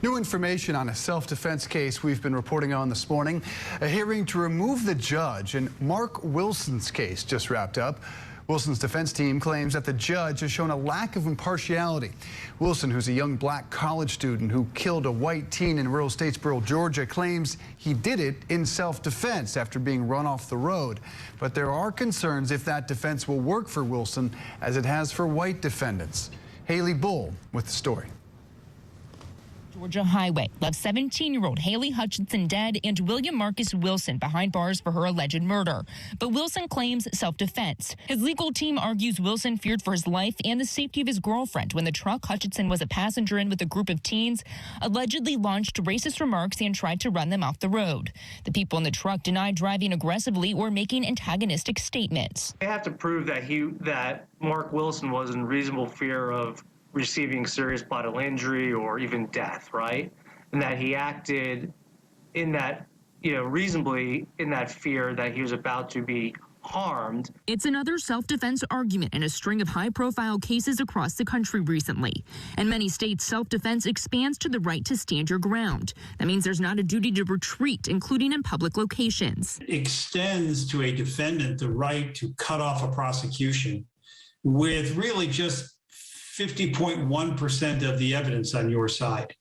New information on a self-defense case we've been reporting on this morning. A hearing to remove the judge in Marc Wilson's case just wrapped up. Wilson's defense team claims that the judge has shown a lack of impartiality. Wilson, who's a young black college student who killed a white teen in rural Statesboro, Georgia, claims he did it in self-defense after being run off the road. But there are concerns if that defense will work for Wilson as it has for white defendants. Haley Bull with the story. Georgia highway left 17-year-old Haley Hutchinson dead and William Marcus Wilson behind bars for her alleged murder. But Wilson claims self-defense. His legal team argues Wilson feared for his life and the safety of his girlfriend when the truck Hutchinson was a passenger in with a group of teens allegedly launched racist remarks and tried to run them off the road. The people in the truck denied driving aggressively or making antagonistic statements. They have to prove that Marc Wilson was in reasonable fear of receiving serious bodily injury or even death, right? And that he acted in that, reasonably in that fear that he was about to be harmed. It's another self-defense argument in a string of high-profile cases across the country recently. In many states, self-defense expands to the right to stand your ground. That means there's not a duty to retreat, including in public locations. It extends to a defendant the right to cut off a prosecution with really just 50.1% of the evidence on your side,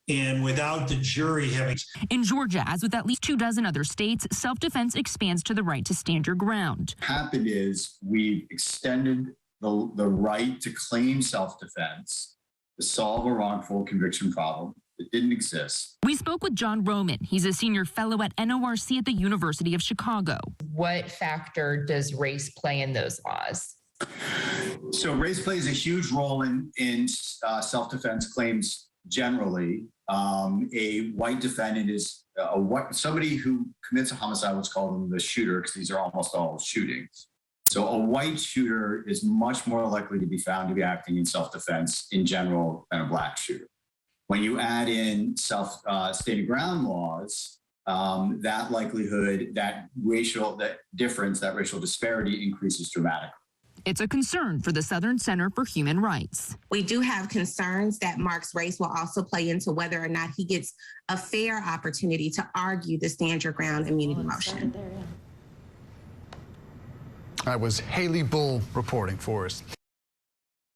and without the jury having. In Georgia, as with at least 24 other states, self-defense expands to the right to stand your ground. What happened is we extended the right to claim self-defense to solve a wrongful conviction problem that didn't exist. We spoke with John Roman. He's a senior fellow at NORC at the University of Chicago. What factor does race play in those laws? So race plays a huge role in self-defense claims generally. A white defendant is somebody who commits a homicide, let's call them the shooter, because these are almost all shootings. So a white shooter is much more likely to be found to be acting in self-defense in general than a black shooter. When you add in state of ground laws, that likelihood, that racial disparity increases dramatically. It's a concern for the Southern Center for Human Rights. We do have concerns that Marc's race will also play into whether or not he gets a fair opportunity to argue the stand your ground immunity motion. That was Haley Bull reporting for us.